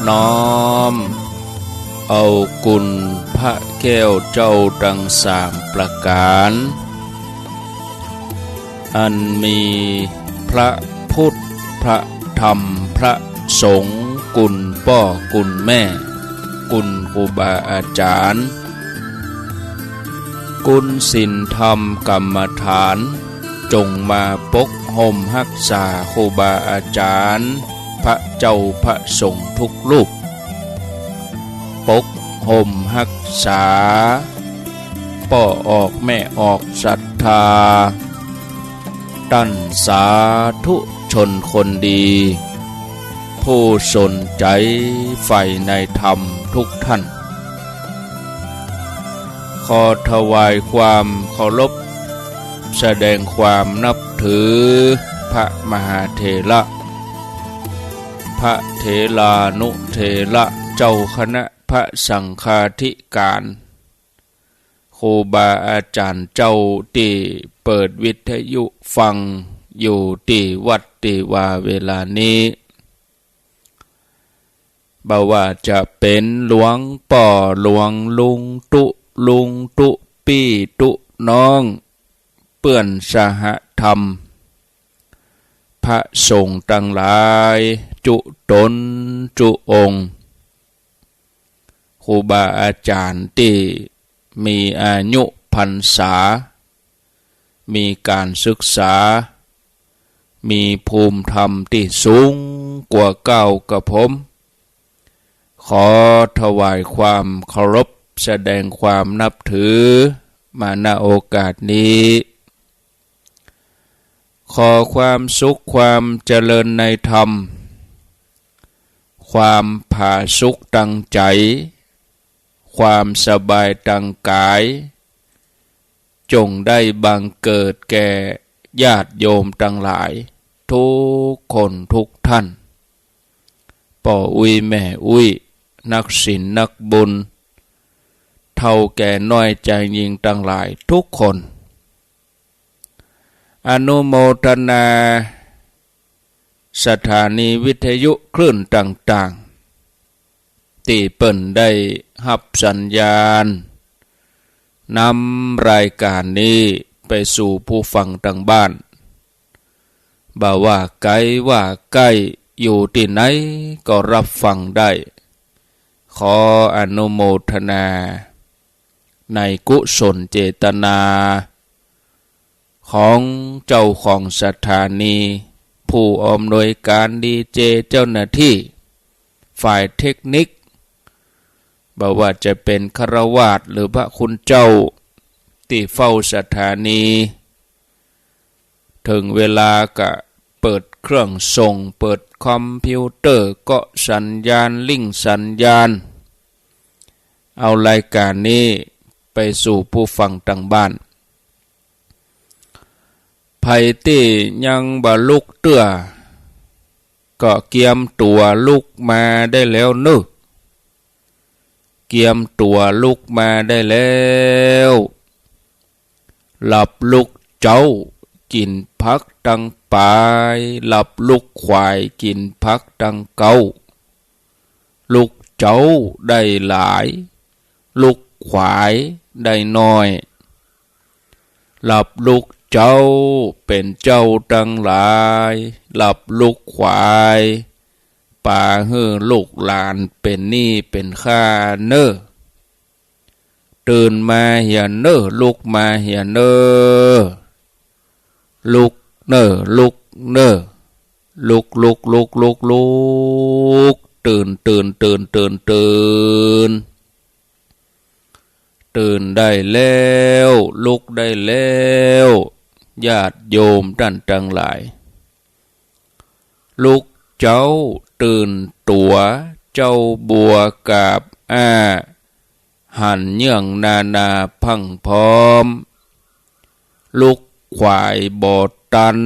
น้อมเอากุลพระแก้วเจ้าดังสามประการอันมีพระพุทธพระธรรมพระสงฆ์กุลพ่อกุลแม่กุลครูบาอาจารย์กุลศีลธรรมกรรมฐานจงมาปกห่มรักษาครูบาอาจารย์พระเจ้าพระสงฆ์ทุกรูปปกห่มรักษาพ่อออกแม่ออกศรัทธาตั้นสาธุชนคนดีผู้สนใจใฝ่ในธรรมทุกท่านขอถวายความเคารพแสดงความนับถือพระมหาเถระพระเถรานุเถระเจ้าคณะพระสังฆาธิการครูบาอาจารย์เจ้าที่เปิดวิทยุฟังอยู่ที่วัดที่ว่าเวลานี้บ่ว่าจะเป็นหลวงป่อหลวงลุงตุลุงตุปี้ตุน้องเปื้อนสหธรรมพระสงฆ์ทั้งหลายจุตนจุองค์ครูบาอาจารย์ที่มีอายุพรรษามีการศึกษามีภูมิธรรมที่สูงกว่าเก่ากับผมขอถวายความเคารพแสดงความนับถือมาณโอกาสนี้ขอความสุขความเจริญในธรรมความผาสุกตั้งใจความสบายตั้งกายจงได้บังเกิดแก่ญาติโยมทั้งหลายทุกคนทุกท่านพ่ออุ้ยแม่อุ้ยนักศีลนักบุญเท่าแก่น้อยใจยิงทั้งหลายทุกคนอนุโมทนาสถานีวิทยุคลื่นต่างๆที่เปิ่นได้รับสัญญาณนำรายการนี้ไปสู่ผู้ฟังทางบ้านบ่ว่าไกลว่าใกล้อยู่ที่ไหนก็รับฟังได้ขออนุโมทนาในกุศลเจตนาของเจ้าของสถานีผู้อำนวยการดีเจเจ้าหน้าที่ฝ่ายเทคนิคบ่ว่าจะเป็นฆราวาสหรือพระคุณเจ้าที่เฝ้าสถานีถึงเวลาก็เปิดเครื่องส่งเปิดคอมพิวเตอร์ก็สัญญาณลิงก์สัญญาณเอารายการนี้ไปสู่ผู้ฟังทางบ้านไผที่ยังบ่ลุกเตื้อก็เกียมตัวลุกมาได้แล้วนึกเกียมตัวลุกมาได้แล้วหลับลุกเจ้ากินพักตังปายหลับลุกควายกินพักตังเกาลุกเจ้าได้หลายลุกควายได้น้อยหลับลุกเจ้าเป็นเจ้าทั้งหลายหลับลุกควายป่าเฮือลูกหลานเป็นหนี้เป็นข้าเน้อตื่นมาเหียเน้อลุกมาเหียเน้อลุกเน้อลุกเน้อลุกลุกลุกลุกลุกตื่นตื่นตื่นตื่นตื่นตื่นได้แล้วลุกได้แล้วญาติโยมท่านทั้งหลายลุกเจ้าตื่นตัวเจ้าบัวกาบหันเยื่องนานาพังพร้อมลุกควายบอดตัน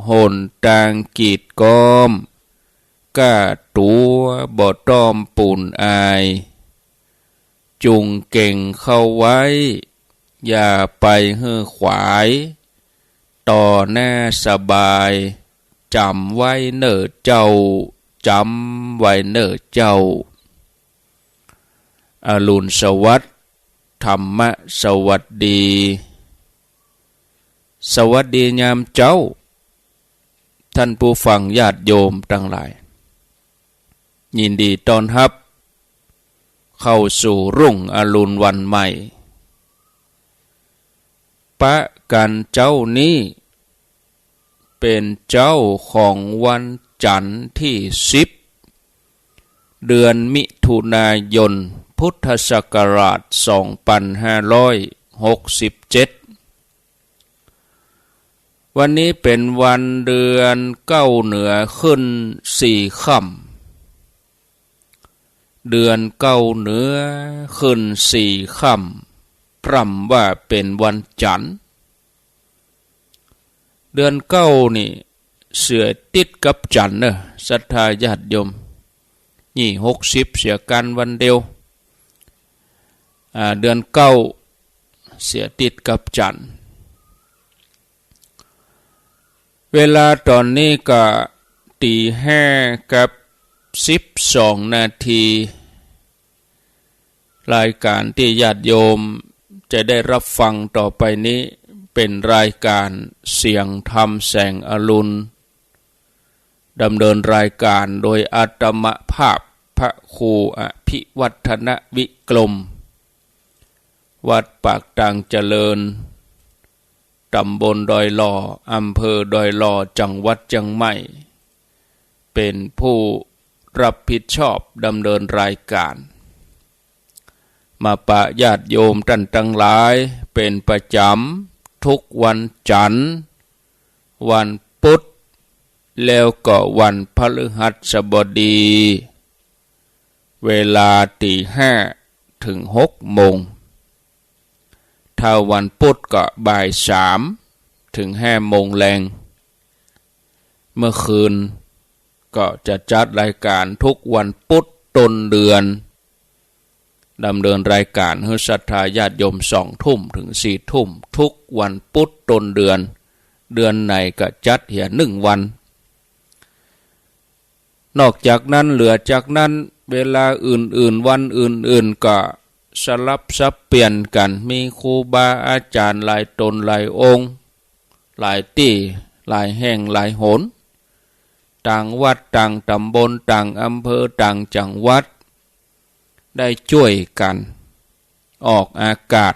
หนตางกีดก้อมก้าตัวบอดต้อมปูนอายจุงเก่งเข้าไว้อย่าไปเฮือขวายต่อหน้าสบายจำไว้เนอเจ้า จำไว้เนอเจ้าอรุณสวัสดิ์ธรรมะสวัสดีสวัสดียามเจ้าท่านผู้ฟังญาติโยมทั้งหลายยินดีต้อนรับเข้าสู่รุ่งอรุณวันใหม่ปะกันเจ้านี้เป็นเจ้าของวันจันทร์ที่10เดือนมิถุนายนพุทธศักราช2567วันนี้เป็นวันเดือนเก้าเหนือขึ้น4ค่ำเดือนเก้าเหนือขึ้น4ค่ำพร่ำว่าเป็นวันจันทร์เดือนเก้านี่เสือติดกับจันทร์เนอะศรัทธาญาติโยมนี่60เสียกันวันเดียวเดือนเก้าเสียติดกับจันทร์เวลาตอนนี้ก็ตี5กับ12นาทีรายการที่ญาติโยมจะได้รับฟังต่อไปนี้เป็นรายการเสียงธรรมแสงอรุณดำเนินรายการโดยอาตมภาพพระครูอภิวัฒนวิกรมวัดปากตังเจริญตำบลดอยหล่ออำเภอดอยหล่อจังหวัดเชียงใหม่เป็นผู้รับผิดชอบดำเนินรายการมาปะญาติโยมท่านทั้งหลายเป็นประจำทุกวันจันทร์วันพุธแล้วก็วันพฤหัสบดีเวลาตี5 ถึง 6 โมงถ้าวันพุธก็บ่าย3 ถึง 5 โมงแรงเมื่อคืนก็จะจัดรายการทุกวันพุธต้นเดือนดำเนินรายการให้ศรัทธาญาติโยม2 ทุ่มถึง 4 ทุ่มทุกวันพุธต้นเดือนเดือนไหนก็จัดเหีย1 วันนอกจากนั้นเหลือจากนั้นเวลาอื่นๆวันอื่นๆก็สลับซับเปลี่ยนกันมีครูบาอาจารย์หลายตนหลายองค์หลายที่หลายแห่งหลายหนต่างวัดต่างตำบลต่างอำเภอต่างจังหวัดได้ช่วยกันออกอากาศ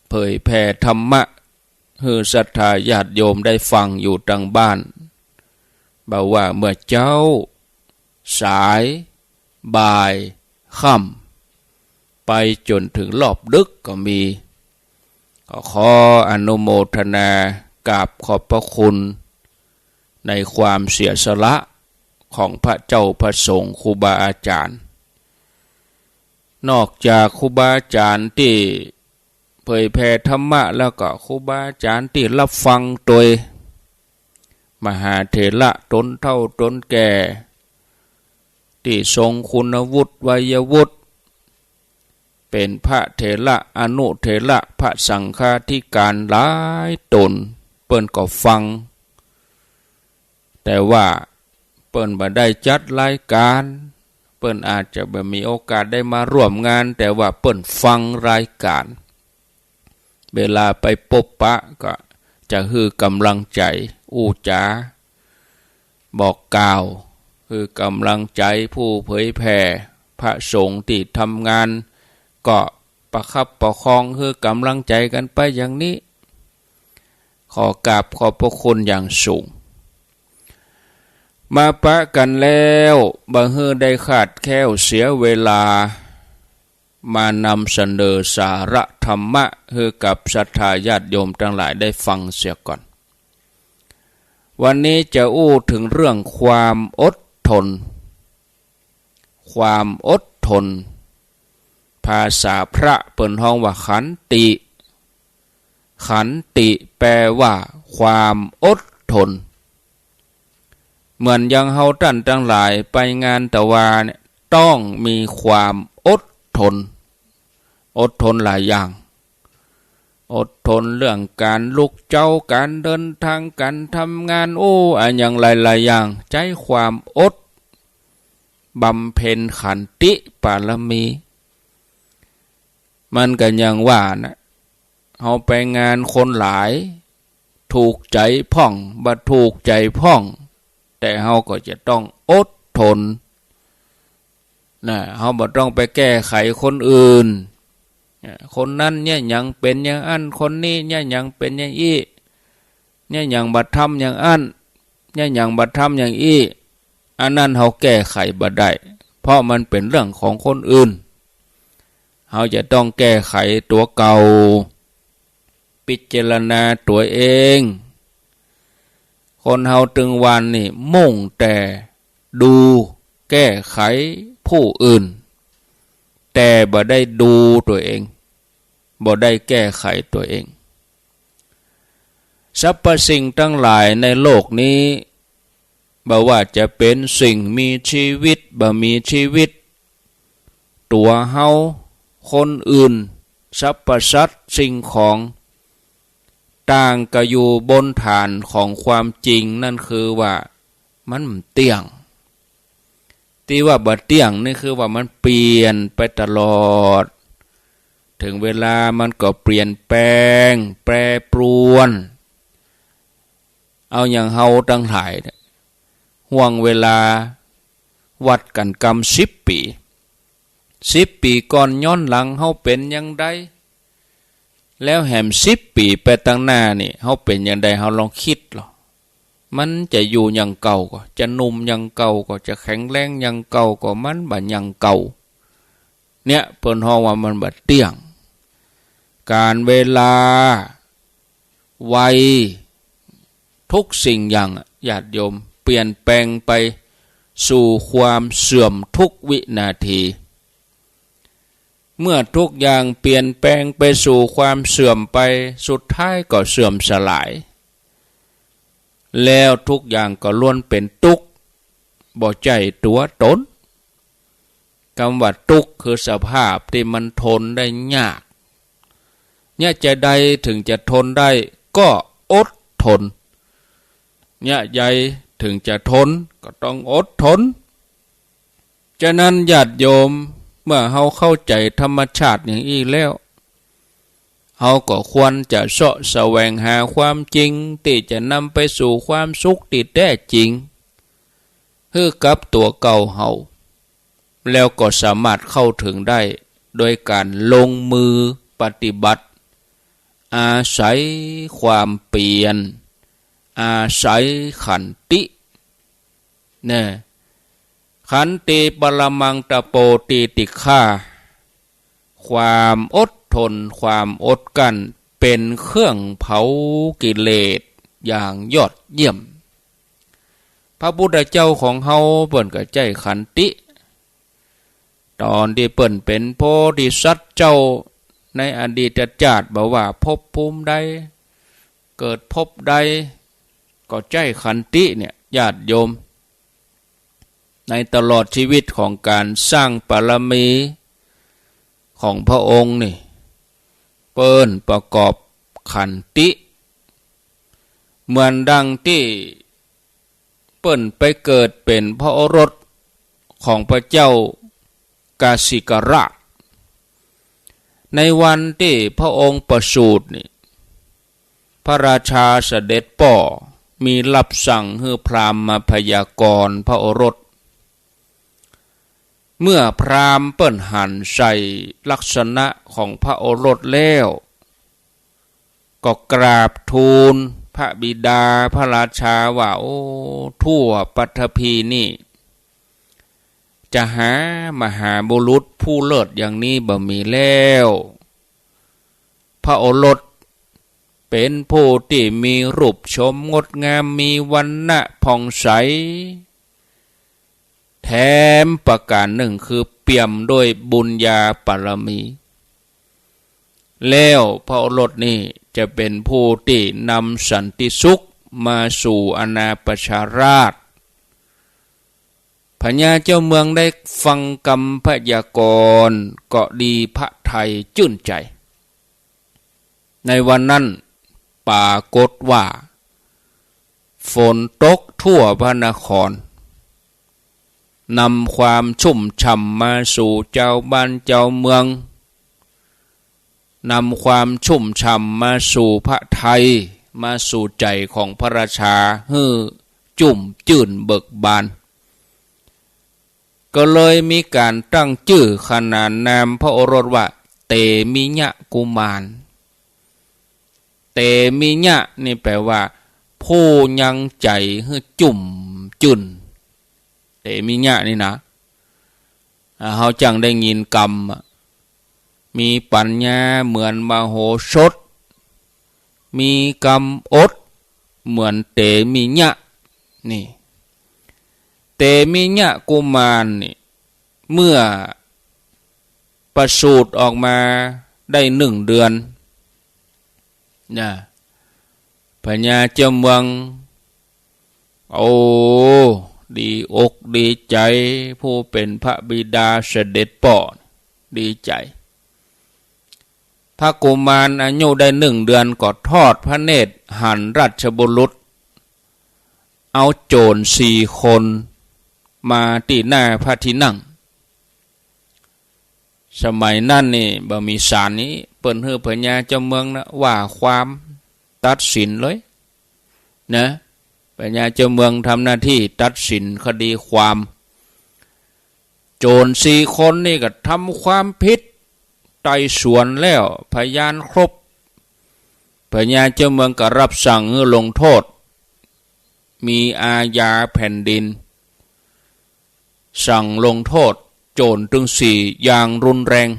เผยแผ่ธรรมะให้ศรัทธาญาติโยมได้ฟังอยู่ทางบ้านบอกว่าเมื่อเจ้าสายบ่ายค่ำไปจนถึงรอบดึกก็มีขออนุโมทนากราบขอบพระคุณในความเสียสละของพระเจ้าพระสงฆ์ครูบาอาจารย์นอกจากครูบาอาจารย์ที่เผยแผ่ธรรมะแล้วก็ครูบาอาจารย์ที่รับฟังโดยมหาเถระตนเฒ่าตนแก่ที่ทรงคุณวุฒิวัยวุฒิเป็นพระเถระอนุเถระพระสังฆาธิการหลายตนเปิ้นก็ฟังแต่ว่าเปิ้นบ่ได้จัดรายการเปิ้นอาจจะบ่มีโอกาสได้มาร่วมงานแต่ว่าเปิ้นฟังรายการเวลาไปพบปะก็จะคือกำลังใจอู้จาบอกกล่าวคือกำลังใจผู้เผยแผ่พระสงฆ์ที่ทำงานก็ประคับประคองคือกำลังใจกันไปอย่างนี้ขอกราบขอบพระคุณอย่างสูงมาปะกันแล้วบ่ฮือได้ขาดแคลวเสียเวลามานำเสนอสาระธรรมะให้กับศรัทธาญาติโยมทั้งหลายได้ฟังเสียก่อนวันนี้จะอู้ถึงเรื่องความอดทนความอดทนภาษาพระเปิ้นฮ้องว่าขันติขันติแปลว่าความอดทนเหมือนอย่างเฮาท่านทั้งหลายไปงานตะวาเนี่ยต้องมีความอดทนหลายอย่าง อดทนเรื่องการลุกเจ้าการเดินทางการทำงานอันอย่างหลายๆอย่างใจความอดบำเพ็ญขันติปารมีมันกันอย่างว่านะเอาไปงานคนหลายถูกใจพ่องบ่ถูกใจพ่องแต่เฮาก็จะต้องอดทนนะเฮาบ่ต้องไปแก้ไขคนอื่นคนนั้นเนี่ยยังเป็นอย่างอันคนนี้เนี่ยยังเป็นอย่างอี้เนี่ยยังบ่ทำอย่างอันเนี่ยยังบ่ทำอย่างอี้อันนั้นเฮาแก้ไขบ่ได้เพราะมันเป็นเรื่องของคนอื่นเฮาจะต้องแก้ไขตัวเก่าพิจารณาตัวเองคนเฮาตึงวันนี่มุ่งแต่ดูแก้ไขผู้อื่นแต่บ่ได้ดูตัวเองบ่ได้แก้ไขตัวเองสรรพสิ่งทั้งหลายในโลกนี้บ่ว่าจะเป็นสิ่งมีชีวิตบ่มีชีวิตตัวเฮาคนอื่นสรรพสัตว์สิ่งของต่างก็อยู่บนฐานของความจริงนั่นคือว่ามันเที่ยงที่ว่าบ่เที่ยงนี่คือว่ามันเปลี่ยนไปตลอดถึงเวลามันก็เปลี่ยนแปลงแปรปรวนเอาอย่างเฮาทั้งหลายห่วงเวลาวัดกันกรรม10 ปี10 ปีก่อนย้อนหลังเฮาเป็นอย่างใดแล้วแหม10 ปีไปตั้งหน้านี่เฮาเป็นอย่างใดเฮาลองคิดหรอมันจะอยู่อย่างเก่าก็จะหนุ่มอย่างเก่าก็จะแข็งแรงอย่างเก่าก็มันบ่อย่างเก่าเนี่ยเพิ่นฮ้องว่ามันบ่เที่ยงการเวลาวัยทุกสิ่งอย่างญาติโยมเปลี่ยนแปลงไปสู่ความเสื่อมทุกวินาทีเมื่อทุกอย่างเปลี่ยนแปลงไปสู่ความเสื่อมไปสุดท้ายก็เสื่อมสลายแล้วทุกอย่างก็ล้วนเป็นทุกข์บ่ใจตัวตนคำว่าทุกข์คือสภาพที่มันทนได้ยากเนี่ยจะใดถึงจะทนได้ก็อดทนเนี่ยใหญ่ถึงจะทนก็ต้องอดทนฉะนั้นญาติโยมเมื่อเฮาเข้าใจธรรมชาติอย่างนี้แล้วเฮาก็ควรจะเสาะแสวงหาความจริงที่จะนำไปสู่ความสุขที่แท้จริงคือกับตัวเก่าเฮาแล้วก็สามารถเข้าถึงได้โดยการลงมือปฏิบัติอาศัยความเปลี่ยนอาศัยขันติเนี่ยขันติปรมังตโปติติฆาความอดทนความอดกั้นเป็นเครื่องเผากิเลสอย่างยอดเยี่ยมพระพุทธเจ้าของเฮาเปิ้นก็ใจขันติตอนที่เปิ้นเป็นโพธิสัตว์เจ้าในอดีตชาติบอกว่าภพภูมิใดเกิดภพใดก็ใจขันติเนี่ยญาติโยมในตลอดชีวิตของการสร้างบารมีของพระองค์นี่เปิ้นประกอบขันติเหมือนดังที่เปิ้นไปเกิดเป็นพระโอรสของพระเจ้ากาสิกราชในวันที่พระองค์ประสูตินี่พระราชาเสด็จป่อมีรับสั่งให้พราหมณ์มาพยากรณ์พระโอรสเมื่อพราหมณ์เปิ้นหันใส่ลักษณะของพระโอรสแล้วก็กราบทูลพระบิดาพระราชาว่าโอ้ทั่วปฐพีนี่จะหามหาบุรุษผู้เลิศอย่างนี้บ่มีแล้วพระโอรสเป็นผู้ที่มีรูปชมงดงามมีวรรณะผ่องใสแถมประการหนึ่งคือเปี่ยมด้วยบุญญาบารมีแล้วพระโอรสนี่จะเป็นผู้ที่นำสันติสุขมาสู่อาณาประชาราษฎร์พญาเจ้าเมืองได้ฟังคำพยากรณ์ก็ดีพระไทยจื่นใจ ในวันนั้นปรากฏว่าฝนตกทั่วพระนครนำความชุ่มฉ่ำมาสู่เจ้าบ้านเจ้าเมืองนำความชุ่มฉ่ำมาสู่พระไทยมาสู่ใจของพระราชาฮือจุ่มจื่นเบิกบานก็เลยมีการตั้งชื่อขนานนามพระโอรสว่าเตมิยะกุมารเตมิยะนี่แปลว่าผู้ยังใจฮือจุ่มจื่นเตมิยะนี่นะเขาจังได้ยินกรรมมีปัญญาเหมือนมโหสถมีกรรมอดเหมือนเตมิยะนี่เตมิยะกุมารนี่เมื่อประสูติออกมาได้1 เดือนนะพญาเจ้าเมืองโอ้ดีอกดีใจผู้เป็นพระบิดาเสด็จป่อดีใจพระกุมารอายุได้1 เดือนก็ทอดพระเนตรหันราชบุรุษเอาโจร4 คนมาที่หน้าพระที่นั่งสมัยนั้นนี่บ่มีศาลนี้เปิ้นฮือพญาเจ้าเมืองนะว่าความตัดสินเลยนะพญาเจ้าเมืองทำหน้าที่ตัดสินคดีความโจร4 คนนี่ก็ทำความผิดไต่สวนแล้วพยานครบพญาเจ้าเมืองก็รับสั่งให้ลงโทษมีอาญาแผ่นดินสั่งลงโทษโจรถึง4 อย่างรุนแรง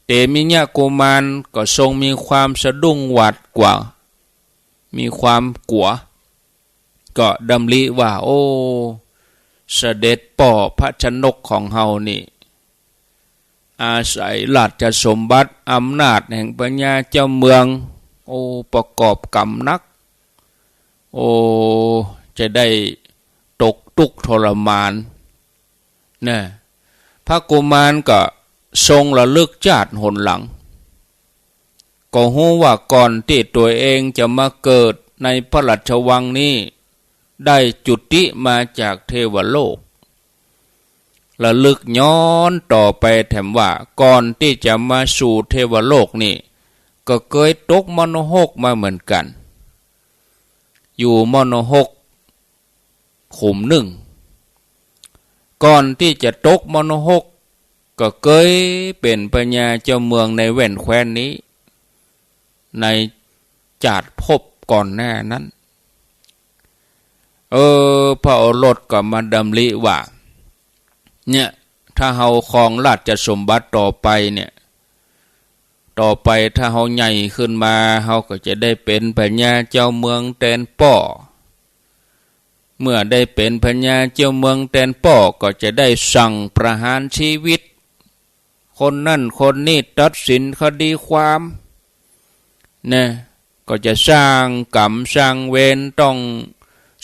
เตมิยะกุมารก็ทรงมีความสะดุ้งหวาดกว่ามีความกลัวก็ดำริว่าโอ้เสด็จป่อพระชนกของเฮานี่อาศัยราชสมบัติอำนาจแห่งปัญญาเจ้าเมืองโอ้ประกอบกรรมนักโอ้จะได้ตกทุกข์ทรมานนะพระกุมารก็ทรงระลึกชาติหนหลังก็รู้ว่าก่อนที่ตัวเองจะมาเกิดในพระราชวังนี้ได้จุติมาจากเทวโลกระลึกย้อนต่อไปแถมว่าก่อนที่จะมาสู่เทวโลกนี่ก็เคยตกมโนหกมาเหมือนกันอยู่มโนหกขุม1ก่อนที่จะตกมโนหกก็เคยเป็นพญาเจ้าเมืองในแว่นแคว้นนี้ในจาดภพก่อนหน้านั้นพระโอรสก็มาดำริว่าเนี่ยถ้าเฮาครองราชสมบัติต่อไปเนี่ยต่อไปถ้าเฮาใหญ่ขึ้นมาเฮาก็จะได้เป็นพญาเจ้าเมืองแตนป่อเมื่อได้เป็นพญาเจ้าเมืองแตนป่อก็จะได้สั่งประหารชีวิตคนนั่นคนนี้ตัดสินคดีความนะก็จะสร้างกรรมสร้างเวรต้อง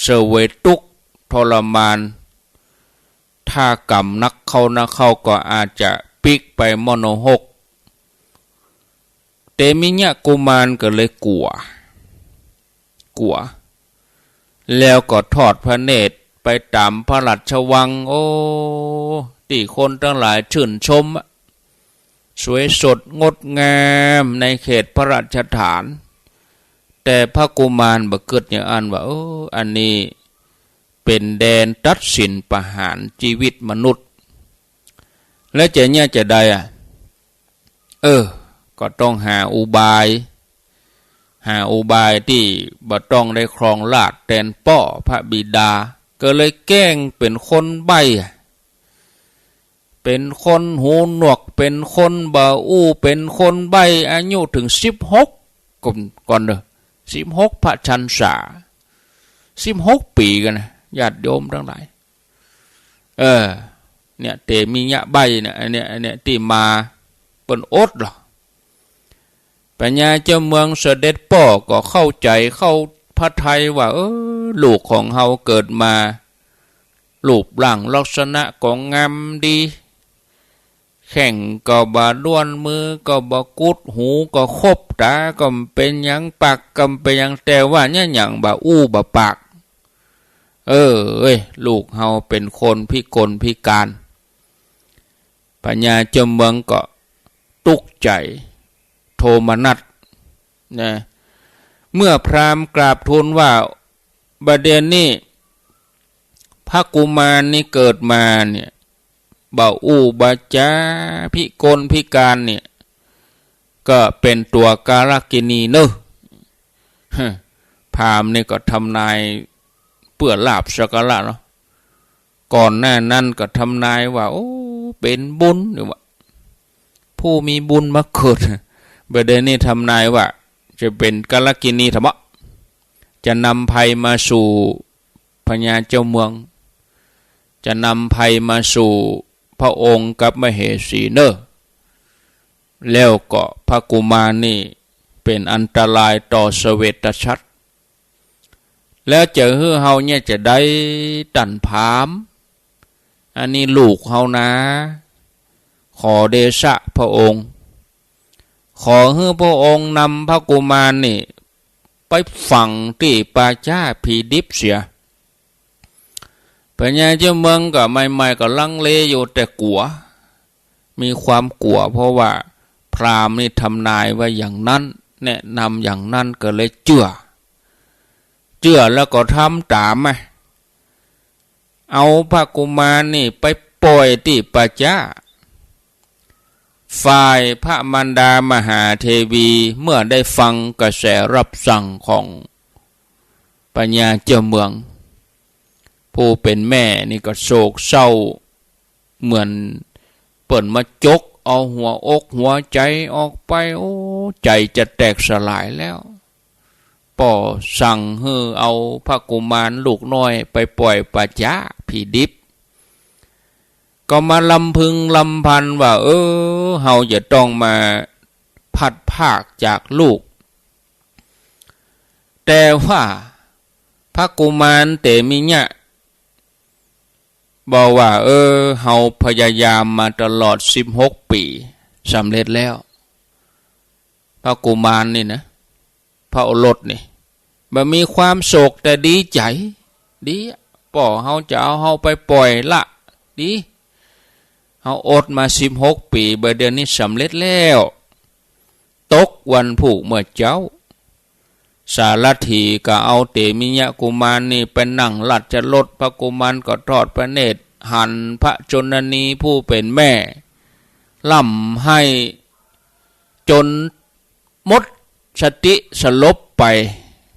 เสวยทุกข์ทรมานถ้ากรรมนักเข้าก็อาจจะปิกไปมโนหกเตมิยะกุมารก็เลยกลัวแล้วก็ทอดพระเนตรไปตามพระราชวังโอ้ที่คนทั้งหลายชื่นชมสวยสดงดงามในเขตพระราชฐานแต่พระกุมารบ่เกิดอย่างอันว่าอันนี้เป็นแดนตัดสินประหารชีวิตมนุษย์และจะได้ก็ต้องหาอุบายที่บ่ต้องได้ครองราชย์แทนป่อพระบิดาก็เลยแกล้งเป็นคนใบ้เป็นคนหูหนวกเป็นคนบ่อู้เป็นคนใบ้อายุถึง16ก่อน16 พระชันษา16 ปีกันนะญาติโยมทั้งหลายเนี่ยเตมิยะใบเนี่ยอันเนี้ยที่มาเป็นอดหรอปัญญาเจ้าเมืองเสด็จป่อก็เข้าใจเข้าพระทัยว่าลูกของเฮาเกิดมารูปร่างลักษณะก็งามดีแ แข่งก็บ่ด้วนมือก็บ่กุดหูก็คบตาก็เป็นหยังปากก็เป็นหยังแต่ว่าเนี่ยหยังบ่อู้บ่ปากเอ้ยลูกเฮาเป็นคนพิกลพิการปัญญาเจ้าเมืองก็ตุกใจโทมนัสนะเมื่อพราหมณ์กราบทูลว่าบัดเดี๋ยวนี้พระกุมารนี่เกิดมาเนี่ยบ่อู้บ่จาพิกลพิการเนี่ยก็เป็นตัวกาลกินีเนอะพราหมณ์นี่ก็ทำนายเปื้อลาบสักการะเนาะก่อนหน้านั้นก็ทำนายว่าโอ้เป็นบุญหรือว่าผู้มีบุญมาเกิดบัดเดี๋ยวนี้ทำนายว่าจะเป็นกาลกินีธรรมะจะนำภัยมาสู่พญาเจ้าเมืองจะนำภัยมาสู่พระองค์กับมเหสีเนอะแล้วก็พระกุมารนี่เป็นอันตรายต่อเสวตฉัตรแล้วเจอเฮาเนี่ยจะได้ตันผามอันนี้ลูกเฮานะขอเดชะพระองค์ขอให้พระองค์นำพระกุมารนี่ไปฝังที่ป่าช้าผีดิบเสียพญาเจ้าเมืองก็ใหม่ๆก็ลังเลอยู่แต่กลัวมีความกลัวเพราะว่าพราหมณ์นี่ทำนายว่าอย่างนั้นแนะนำอย่างนั้นก็เลยเชื่อแล้วก็ทำตามไหมเอาพระกุมารนี่ไปปล่อยที่ป่าช้าฝ่ายพระมารดามหาเทวีเมื่อได้ฟังกระแสรับสั่งของพญาเจ้าเมืองผู้เป็นแม่นี่ก็โศกเศร้าเหมือนเปิ่นมาจกเอาหัวอกหัวใจออกไปโอ้ใจจะแตกสลายแล้วป่อสั่งให้เอาพระกุมารลูกน้อยไปปล่อยป่าช้าผีดิบก็มาลำพึงลำพันว่าเฮาจะต้องมาพัดภาคจากลูกแต่ว่าพระกุมารเตมิเนี่ยบอกว่าเฮาพยายามมาตลอด16 ปีสำเร็จแล้วพระกุมารนี่นะพระโอรสนี่บ่มีความโศกแต่ดีใจดีป่อเฮาจะเอาเฮาไปปล่อยละดีเฮาอดมา16 ปีเดือนนี้สำเร็จแล้วตกวันผูกเมื่อเจ้าสารถีก็เอาเตมิยะกุมารนี่ไปนั่งหลัดจะลดพระกุมารก็ทอดพระเนตรหันพระชนนีผู้เป็นแม่ล่ำให้จนหมดสติสลบไป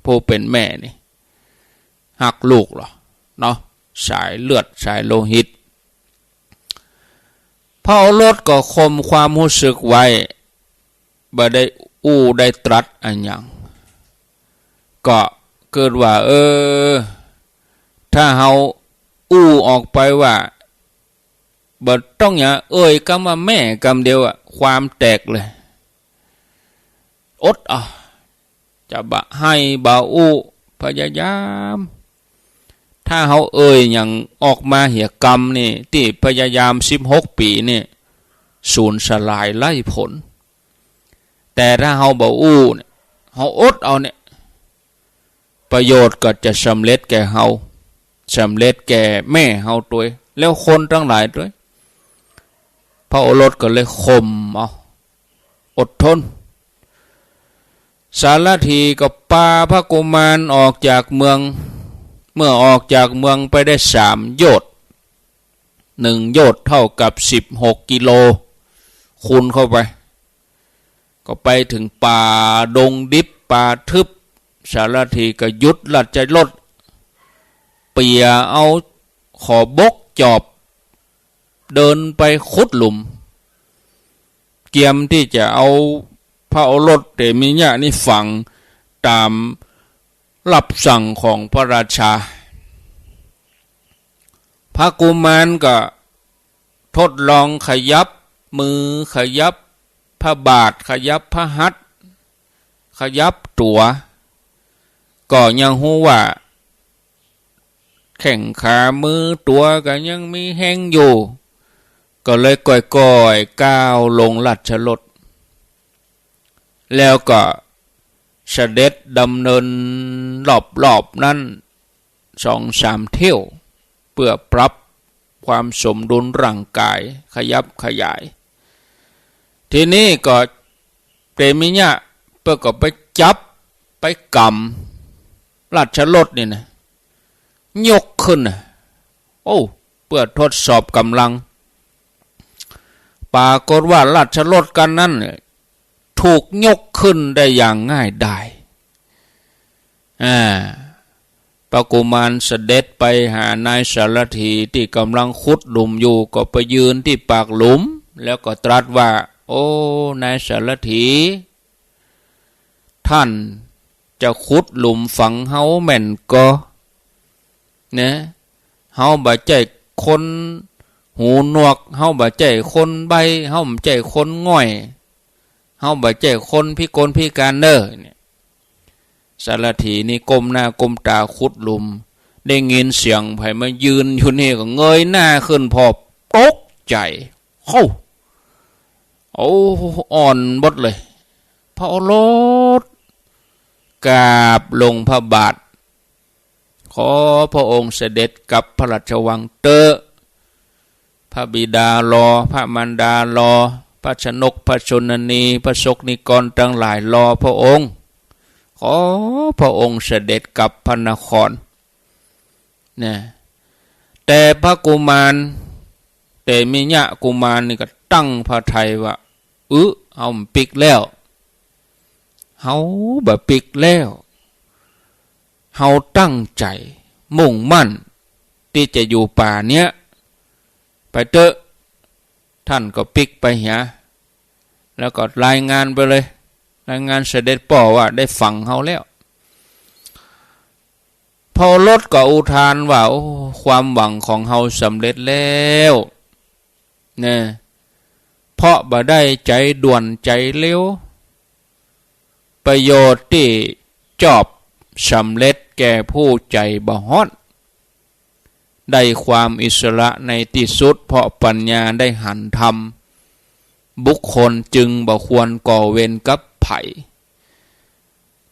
ผู้เป็นแม่นี่หักลูกเหรอเนาะสายเลือดสายโลหิตพระโอรสก็ข่มความรู้สึกไว้บ่ได้ได้ตรัสอันหยังก็เกิดว่าถ้าเฮาออกไปว่าบ่ต้องอย่าคำว่าแม่คำเดียวความแตกเลยอดจะบะให้บ่พยายามถ้าเฮาอย่างออกมาเหี่ยกรรมนี่ที่พยายาม16 ปีนี่สูญสลายไล่ผลแต่ถ้าเฮาบ่เนี่ยเฮาอดเอาเนี่ยประโยชน์ก็จะสำเร็จแก่เฮาสำเร็จแก่แม่เฮาตัวแล้วคนทั้งหลายด้วยพระโอรสก็เลยข่มอดทนสารถีก็พาพระกุมารออกจากเมืองเมื่อออกจากเมืองไปได้3 โยชน์1 โยชน์เท่ากับ16 กิโลคูณเข้าไปก็ไปถึงป่าดงดิบป่าทึบสารถีก็ยุดลัดจะลดเปียเอาขอบกจอบเดินไปขุดหลุมเกียมที่จะเอาพระโอรสเตมิยะนี่ฝังตามรับสั่งของพระราชาพระกุมารก็ทดลองขยับมือขยับพระบาทขยับพระหัตถ์ขยับตัวก็ยังหูว่าแข้งขามือตัวก็ยังมีแห้งอยู่ ก็เลยก่อยๆก้าวลงราชรถแล้วก็เสด็จดำเนินรอบๆนั้น2-3 เที่ยวเพื่อปรับความสมดุลร่างกายขยับขยายทีนี้ก็เปรมิญะเพื่อก็ไปจับไปกำราชรถนี่นะยกขึ้นโอ้เพื่อทดสอบกำลังปรากฏว่าราชรถกันนั้นถูกยกขึ้นได้อย่างง่ายดายพระกุมารเสด็จไปหานายสารถีที่กำลังขุดหลุมอยู่ก็ไปยืนที่ปากหลุมแล้วก็ตรัสว่าโอ้นายสารถีท่านจะขุดหลุมฝังเฮาแม่นก็นะเฮาบ่ใจคนหูหนวกเฮาบ่ใจคนใบเฮาบ่ใจคนง่อยเฮาบ่ใจคนพิกลพิการเด้อสารถีนี่ก้มหน้าก้มตาขุดหลุมได้ยินเสียงไผมายืนอยู่นี่ก็เงยหน้าขึ้นพอตกใจโอ้อ่อนบดเลยพระโอรสกราบลงพระบาทขอพระองค์เสด็จกับพระราชวังเตอพระบิดารอพระมารดารอพระชนกพระชนนีพระศกนิกรทั้งหลายรอพระองค์ขอพระองค์เสด็จกับพระนครนะแต่พระกุมารแต่มิญะกุมารนี่ก็ตั้งพระทัยว่าเอาปิกแล้วเฮาแบบปิกแล้วเฮาตั้งใจมุ่งมั่นที่จะอยู่ป่าเนี้ยไปเถอะท่านก็ปิกไปหาแล้วก็รายงานไปเลยรายงานเสด็จพ่อว่าได้ฝังเฮาแล้วพอรถก็อุทานว่าความหวังของเฮาสำเร็จแล้วเนี่ยเพราะบ่ได้ใจด่วนใจเร็วประโยชน์ที่จอบสำเร็จแก่ผู้ใจบ่ฮ้อนได้ความอิสระในที่สุดเพราะปัญญาได้หันธรรมบุคคลจึงบ่ควรก่อเวรกับไผ่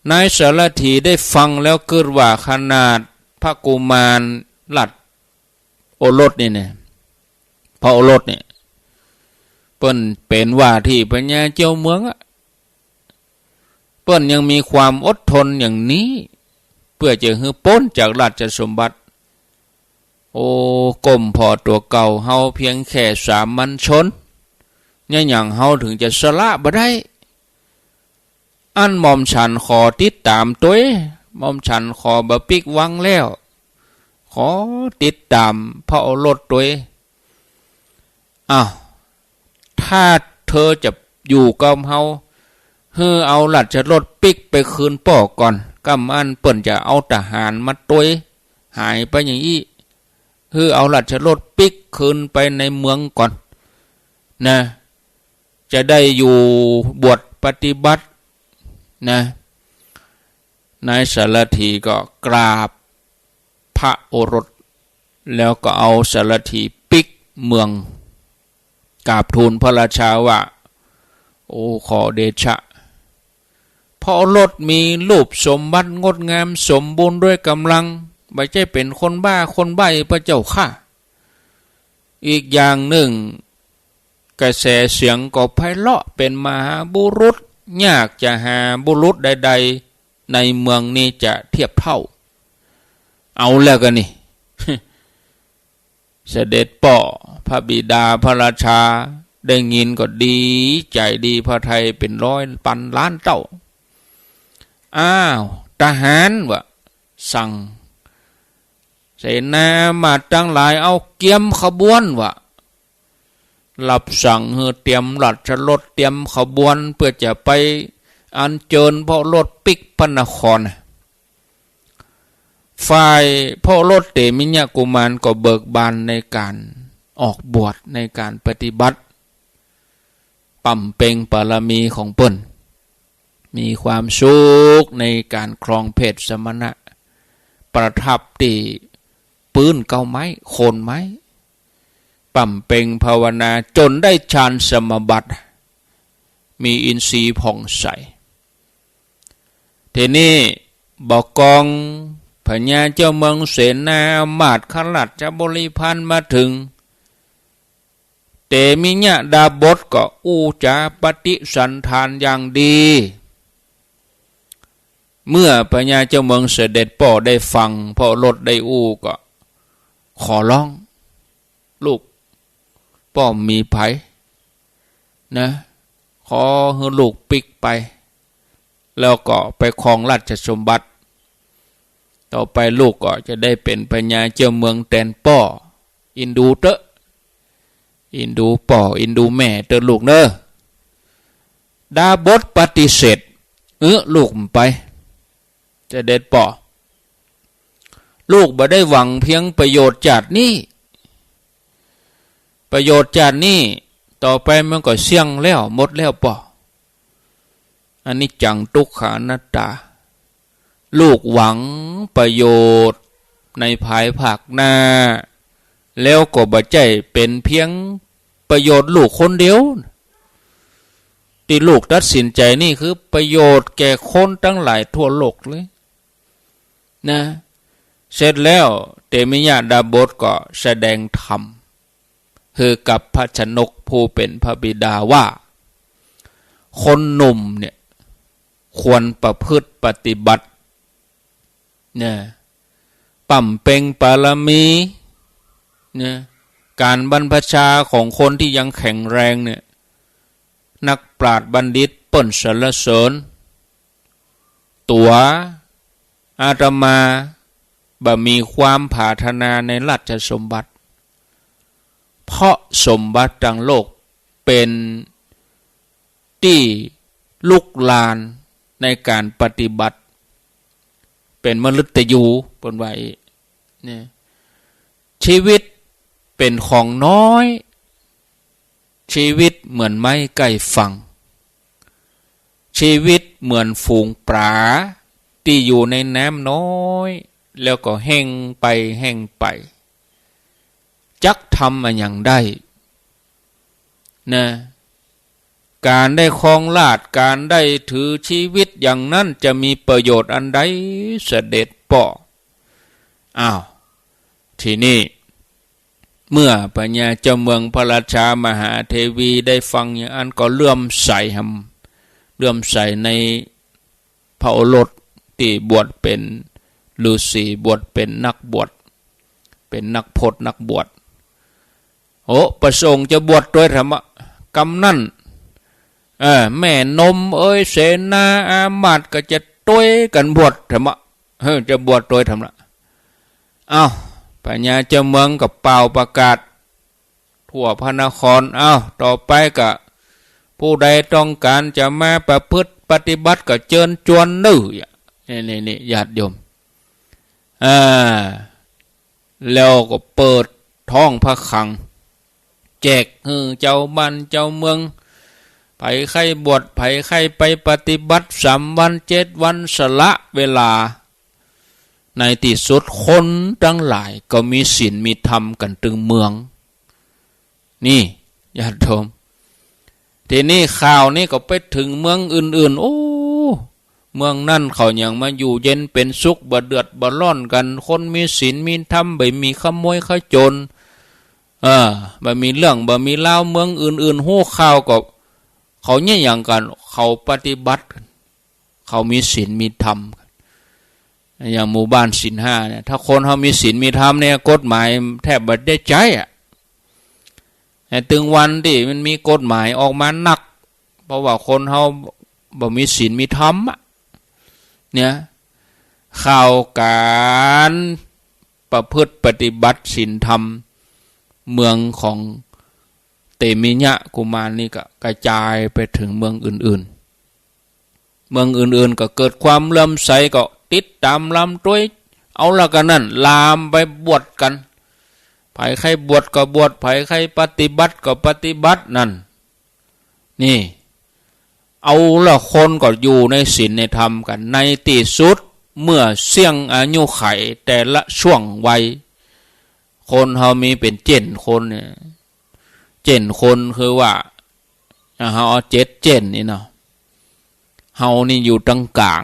นายสารถีได้ฟังแล้วเกิดว่าขนาดพระกุมารลัดโอรสนี่เนี่ยพระโอรสเนี่ยเปิ้นเป็นว่าที่พญาเจ้าเมืองเปิ้นยังมีความอดทนอย่างนี้เพื่อจะให้พ้นจากราชสมบัติโอ้ก้มพอตัวเก่าเฮาเพียงแค่สามัญชนเนี่ยอย่างเฮาถึงจะสละบ่ได้อันหม่อมฉันขอติดตามตัวหม่อมฉันขอบะปิกวังแล้วขอติดตามพระโอรสตัวถ้าเธอจะอยู่กับเฮาเอาราชรถปิกไปคืนป่อก่อนกำอันเปิ้นจะเอาทหารมาตัวหายไปอย่างนี้เอาราชรถปิกคืนไปในเมืองก่อนนะจะได้อยู่บวชปฏิบัตินะนายสารถีก็กราบพระโอรสแล้วก็เอาสารถีปิกเมืองกราบทูลพระราชาว่าโอ้ขอเดชะพระโอรสมีรูปสมบัติงดงามสมบูรณ์ด้วยกำลังไม่ใช่เป็นคนบ้าคนใบ้พระเจ้าค่ะอีกอย่างหนึ่งกระแสเสียงก็ไพเราะเป็นมหาบุรุษยากจะหาบุรุษใดๆในเมืองนี้จะเทียบเท่าเอาแล้วกันนี่ เสด็จป่อพระบิดาพระราชาได้ยินก็ดีใจดีพระไทยเป็นร้อยพันล้านเต้าทหารวะสั่งเสนามาตั้งหลายเอาเกียมขบวนวะรับสั่งให้เตรียมราชรถเตรียมขบวนเพื่อจะไปอัญเชิญพ่อรถปิกพระนครฝ่ายพ่อรถเตมิญกุมารก็เบิกบานในการออกบวชในการปฏิบัติปั่มเป่งบารมีของเปิ้นมีความสุขในการครองเพศสมณะประทับที่ปืนเก้าไม้โคนไม้ ปั่มเป่งภาวนาจนได้ฌานสมาบัติมีอินทรีย์ผ่องใสทีนี้บอกกองพญาเจ้าเมืองเสนาอมาตย์ขลัดจะบริพันธ์มาถึงเตมิญะดาบทก็อู้จาปฏิสันทานอย่างดีเมื่อพญาเจ้าเมืองเสด็จพ่อได้ฟังพ่อรถได้อู้ก็ขอร้องลูกพ่อมีไผนะขอให้ลูกปิกไปแล้วก็ไปครองราชสมบัติต่อไปลูกก็จะได้เป็นพญาเจ้าเมืองแตนป้ออินดูเตอะอินดูป่ออินดูแม่เตอะลูกเนอะดาบทปฏิเสธลูกไปจะเด็ดป่อลูกบ่ได้หวังเพียงประโยชน์จากนี้ประโยชน์จากนี้ต่อไปมันก็เสี่ยงแล้วหมดแล้วป่ออันนี้จังทุกขานัตตาลูกหวังประโยชน์ในภายภาคหน้าแล้วก็บ่ใจเป็นเพียงประโยชน์ลูกคนเดียวที่ลูกตัดสินใจนี่คือประโยชน์แก่คนทั้งหลายทั่วโลกเลยนะเสร็จแล้วเตมิญะดาบทก็แสดงธรรมคือกับพระชนกผู้เป็นพระบิดาว่าคนหนุ่มเนี่ยควรประพฤติปฏิบัติเนี่ยปั่มเป่งปารมีเนี่ยการบรรพชาของคนที่ยังแข็งแรงเนี่ยนักปราชญ์บัณฑิตเปิ้นสรรเสริญตัวอาตมาบ่มีความปรารถนาในราชสมบัติเพราะสมบัติทั้งโลกเป็นที่ลุกลานในการปฏิบัติเป็นมฤตยูปนไว้เนี่ยชีวิตเป็นของน้อยชีวิตเหมือนไม้ใกล้ฝั่งชีวิตเหมือนฝูงปลาที่อยู่ในน้ำน้อยแล้วก็แห้งไปแห้งไปจักทำมาอย่างได้นะการได้ครองราชย์การได้ถือชีวิตอย่างนั้นจะมีประโยชน์อันใดเสด็จป่อทีนี้เมื่อพญาเจ้าเมืองพระราชามหาเทวีได้ฟังอย่างนั้นก็เลื่อมใสในพระโอรสที่บวชเป็นฤาษีบวชเป็นนักบวชเป็นนักพจน์นักบวชประสงค์จะบวชด้วยธรรมกำนั่นแม่นมเสนาอามาตย์ก็จะต้วยกันบวชธรรมะจะบวชโดยธรรมะพญาเจ้าเมืองกับเป่าประกาศทั่วพระนครต่อไปก็ผู้ใดต้องการจะมาประพฤติปฏิบัติก็เชิญชวนนี่ญาติโยมแล้วก็เปิดท้องพระคลังแจกเจ้าบ้านเจ้าเมืองไผใครบวชไผใครไปปฏิบัติ3 วัน 7 วันสละเวลาในที่สุดคนทั้งหลายก็มีศีลมีธรรมกันตึงเมืองนี่ญาติโยมทีนี้ข่าวนี้ก็ไปถึงเมืองอื่นเมืองนั่นเขาอย่างมาอยู่เย็นเป็นสุขบ่เดือดบ่ร้อนกันคนมีศีลมีธรรมบ่มีขโมยขโจรบ่มีเรื่องบ่มีเล่าเมืองอื่นๆฮู้ข่าวก็เขาเนี่ยอย่างกันเขาปฏิบัติกันเขามีศีลมีธรรมอย่างหมู่บ้านศีล 5เนี่ยถ้าคนเขามีศีลมีธรรมเนี่ยกฎหมายแทบบ่ได้ใจแต่ถึงวันที่มันมีกฎหมายออกมาหนักเพราะว่าคนเขาบ่มีศีลมีธรรมเนี่ยข่าวการประพฤติปฏิบัติศีลธรรมเมืองของเตมิญะกุมารนี่ก็กระจายไปถึงเมืองอื่นๆก็เกิดความเลื่อมใสก็ติดตามลำต้วยเอาละกันนั่นลามไปบวชกันไผใครบวชก็บวชไผใครปฏิบัติก็ปฏิบัตินั่นนี่เอาละคนก็อยู่ในศีลในธรรมกันในที่สุดเมื่อเสี่ยงอายุไขแต่ละช่วงวัยคนเฮามีเป็น7 คนเนี่ย เจนคนคือว่าเฮาเอา7 เจนนี่เนาะเฮานี่อยู่ตรงกลาง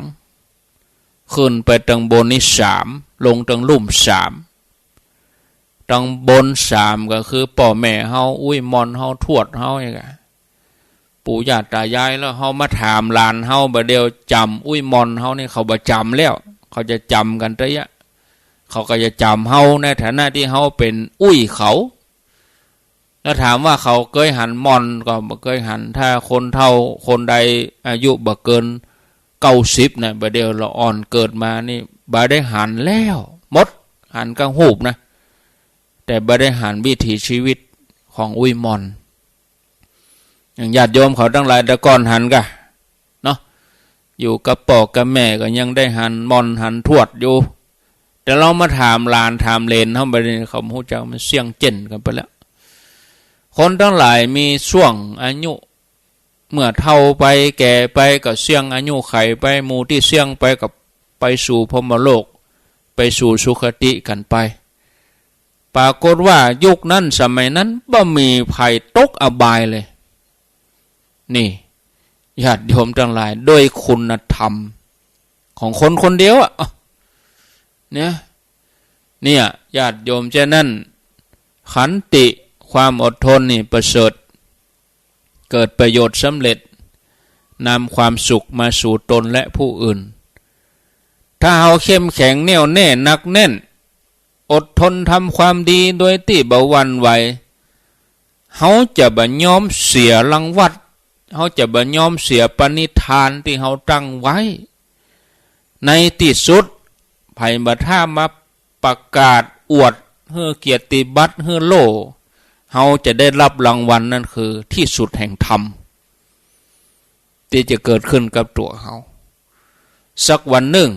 ขึ้นไปตรงบนนี่3ลงตรงลุ่ม3ตรงบน3ก็คือพ่อแม่เฮาอุ้ยมอนเฮาทวดเฮาอย่างเงี้ยปู่ย่าตายายแล้วเฮามาถามหลานเฮาบ่เดียวจำอุ้ยมอนเฮานี่เขาบ่จำแล้วเขาจะจำกันระยะเขาก็จะจำเฮาในฐานะที่เฮาเป็นอุ้ยเขาแล้วถามว่าเขาเคยหันมอนก็บ่เคยหันถ้าคนเฒ่าคนใดอายุบ่เกิน90นะบ่เดียวละอ่อนเกิดมานี่บ่ได้หันแล้วหมดหันกังหูบนะแต่บ่ได้หันวิถีชีวิตของอุ้ยมอนอย่างญาติโยมเขาทั้งหลายแต่ก่อนหันกะเนาะอยู่กับพ่อกับแม่ก็ยังได้หันมอนหันทวดอยู่แต่เรามาถามหลานถามเลนเฮาบ่ได้เขาฮู้จักมันเสี่ยงเจนกันไปแล้วคนทั้งหลายมีช่วงอายุเมื่อเฒ่าไปแก่ไปก็เสี่ยงอายุไขไปหมู่ที่เสี่ยงไปกับไปสู่พรหมโลกไปสู่สุคติกันไปปรากฏว่ายุคนั้นสมัยนั้นบ่มีภัยตกอบายเลยนี่ญาติโยมทั้งหลายโดยคุณธรรมของคนคนเดียวอ่ะเนี่ยญาติโยมฉะนั้นขันติความอดทนนี่ประเสริฐเกิดประโยชน์สำเร็จนำความสุขมาสู่ตนและผู้อื่นถ้าเราเข้มแข็งแน่วแน่หนักแน่นอดทนทำความดีโดยที่บ่หวั่นไหวเขาจะบ่ยอมเสียรางวัลเขาจะบ่ยอมเสียปณิธานที่เขาตั้งไว้ในที่สุดไผบ่ท่ามาประกาศอวดเพื่อเกียรติบัตรเพื่อโล่เขาจะได้รับรางวัล นั่นคือที่สุดแห่งธรรมที่จะเกิดขึ้นกับตัวเขาสักวันหนึ่ง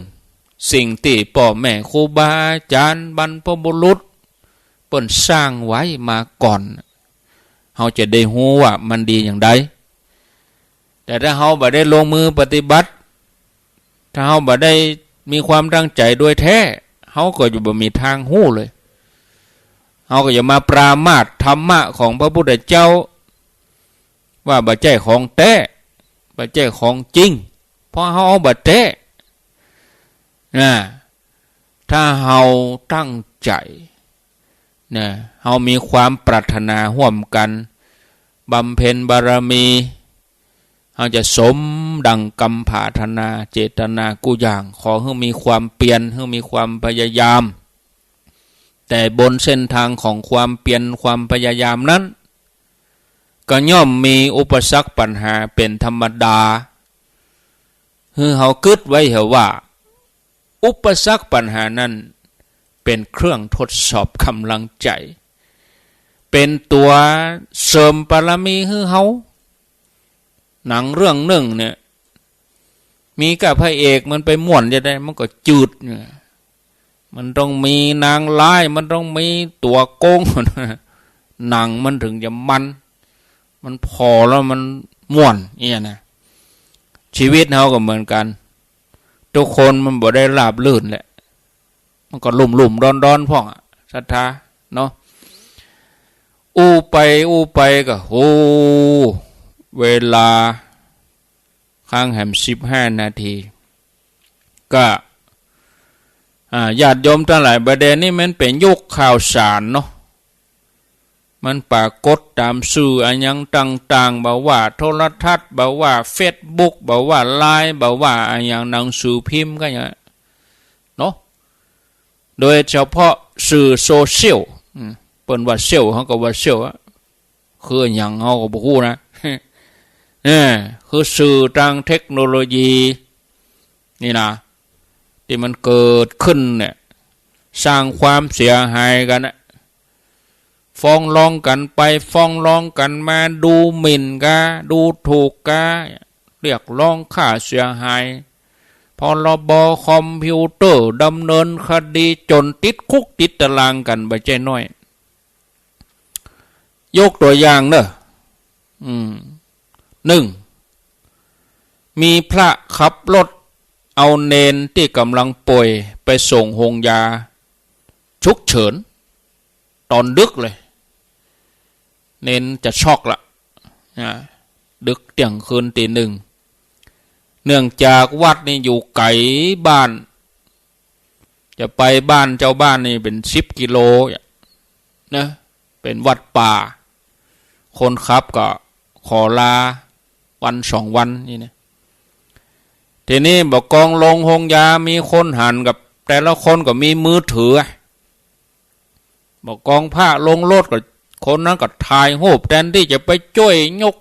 สิ่งที่พ่อแม่ครูบาอาจารย์บรรพบุรุษเปิ้นสร้างไว้มาก่อนเขาจะได้รู้ว่ามันดีอย่างใดแต่ถ้าเขาบ่ได้ลงมือปฏิบัติถ้าเขาบ่ได้มีความตั้งใจโดยแท้เขาก็จะบ่มีทางรู้เลยเขาก็จะมาปรามาสธรรมะของพระพุทธเจ้าว่าบ่ใช่ของแท้บ่ใช่ของจริงเพราะเขาบ่แท้ถ้าเราตั้งใจเรามีความปรารถนาร่วมกันบำเพ็ญบารมีเราจะสมดังกรรมปรารถนาเจตนากุอย่างขอให้มีความเปลี่ยนให้มีความพยายามแต่บนเส้นทางของความเปลี่ยนความพยายามนั้นก็ย่อมมีอุปสรรคปัญหาเป็นธรรมดาคือเขาคิดไว้เหรอว่าอุปสรรคปัญหานั้นเป็นเครื่องทดสอบกำลังใจเป็นตัวเสริมบารมีให้เขาหนังเรื่องหนึ่งเนี่ยมีกับพระเอกมันไปม่วนจะได้มันก็จืดเนี่ยมันต้องมีนางร้ายมันต้องมีตัวโกงหนังมันถึงจะมันพอแล้วมันม่วนเนี่ยนะชีวิตเขาก็เหมือนกันทุกคนมันบ่ได้ราบลื่นแหละมันก็ลุ่มร้อนพ่องศรัทธาเนาะอู้ไปก็โอ้เวลาข้างแหม15 นาทีก็ญาติโยมทั้งหลายประเด็นนี้มันเป็นยุคข่าวสารเนาะมันปรากฏตามสื่ออันยังต่างๆบอกว่าโทรทัศน์บอกว่าเฟซบุ๊กบอกว่าไลน์บอกว่าอันยังหนังสือพิมพ์ก็อย่างเนาะโดยเฉพาะสื่อโซเชียลเปิ้นว่าเชียลเขาก็ว่าเชียลคืออย่างเขาก็บอกนะคือสื่อทางเทคโนโลยีนี่นะที่มันเกิดขึ้นเนี่ยสร้างความเสียหายกันนะฟ้องร้องกันไปฟ้องร้องกันมาดูหมิ่นกันดูถูกกันเรียกร้องค่าเสียหายพรบคอมพิวเตอร์ดำเนินคดีจนติดคุกติดตารางกันไปใจน้อยยกตัวอย่างเนอะ1มีพระขับรถเอาเนนที่กำลังป่วยไปส่งโรงยา ฉุกเฉินตอนดึกเลย เน้นจะช็อกละดึกเที่ยงคืนตีหนึ่งเนื่องจากวัดนี่อยู่ไกลบ้านจะไปบ้านเจ้าบ้านนี่เป็น10 กิโลนะเป็นวัดป่าคนขับก็ขอลาวัน2 วันนี่นะทีนี้บอกกองลงหงยามีคนหันกับแต่ละคนก็มีมือถือบอกกองผ้าลงรถกับคนนั้นก็ถ่ายรูปแทนที่จะไปช่วยยก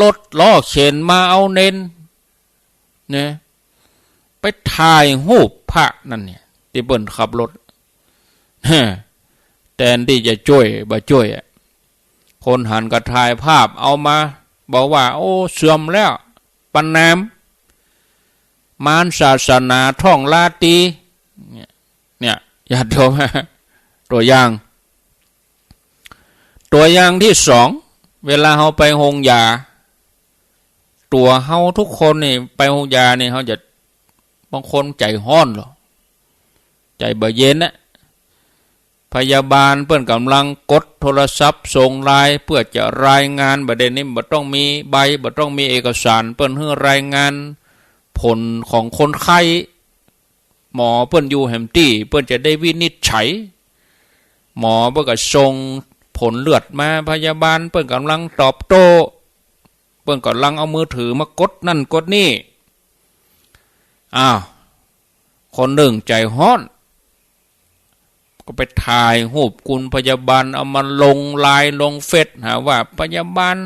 รถล้อเข็นมาเอาเน้นเนี่ยไปถ่ายรูปพระนั่นเนี่ยที่เปิ้นขับรถแทนที่จะช่วยบ่ช่วยคนหันก็ถ่ายภาพเอามาบอกว่าโอ้เสื่อมแล้วปนามมารศาสนาท่องลาตีเนี่ยญาติโยมตัวอย่างที่2เวลาเขาไปโรงยาตัวเขาทุกคนนี่ไปโรงยานี่เขาจะบางคนใจห้อนหรอใจบ่เย็นนะพยาบาลเพื่อนกำลังกดโทรศัพท์ส่งไลน์เพื่อจะรายงานประเด็นนี้บ่ต้องมีใบบ่ต้องมีเอกสารเพื่อนเพื่อรายงานผลของคนไข้หมอเพื่อนอยู่แฮมตี้เพื่อนจะได้วินิจฉัยหมอเพื่อนก็ส่งผลเลือดมาพยาบาลเพื่อนกำลังตอบโต้เพื่อนกำลังเอามือถือมากดนั่นกดนี่คนหนึ่งใจฮ้อนก็ไปถ่ายรูปคุณพยาบาลเอามาลงไลน์ลงเฟซหาว่าพยาบาล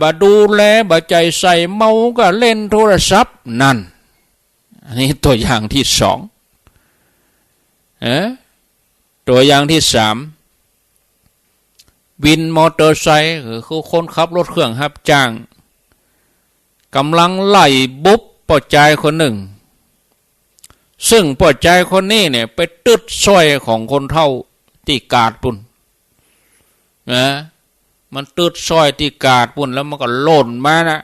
บ่ดูแลบ่ใจใส่เมาก็เล่นโทรศัพท์นั่นอันนี้ตัวอย่างที่2ตัวอย่างที่3วินมอเตอร์ไซค์คือคนขับรถเครื่องรับจ้างกำลังไล่บุบปอใจคนหนึ่งซึ่งปอใจคนนี้เนี่ยไปตึดสร้อยของคนเฒ่าที่กาดปุ่นมันตึดสร้อยที่กาดปุ่นแล้วมันก็หล่นมานะ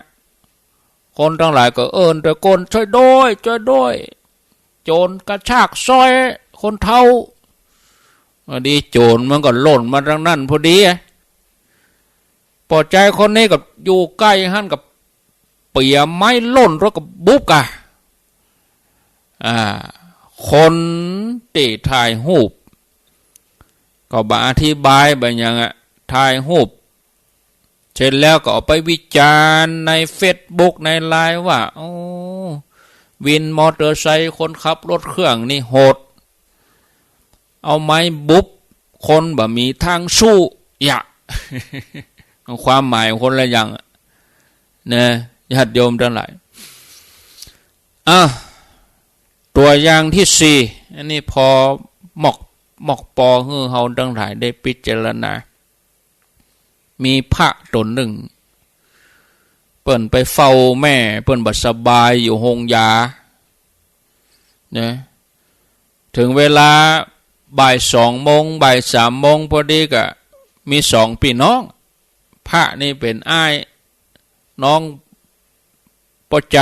คนทั้งหลายก็ตะโกนช่วยด้วยโจรกระชากสร้อยคนเฒ่าดีโจรมันก็หล่นมาทางนั้นพอดีปอใจคนนี้ก็อยู่ใกล้หั่นกับเปียไม้ล่นแล้วก็บุบคนตีถ่ายรูปก็บาอธิบายแบบอย่างถ่ายรูปเสร็จแล้วก็เอาไปวิจารณ์ในเฟซบุ๊กในไลน์ว่าโอ้วินมอเตอร์ไซค์คนขับรถเครื่องนี่โหดเอาไม้บุบคนแบบมีทางสู้ความหมายคนละอย่างนะญาติโยมทั้งหลายตัวอย่างที่4อันนี้พอหมอกปอฮือเฮาทั้งหลายได้พิจารณามีพระตนหนึ่งเปิ้นไปเฝ้าแม่เปิ้นบ่สบายอยู่โรงยาถึงเวลาบ่าย2 โมงบ่าย3 โมงพอดีก็มี2 พี่น้องพระนี่เป็นอ้ายน้องปอใจ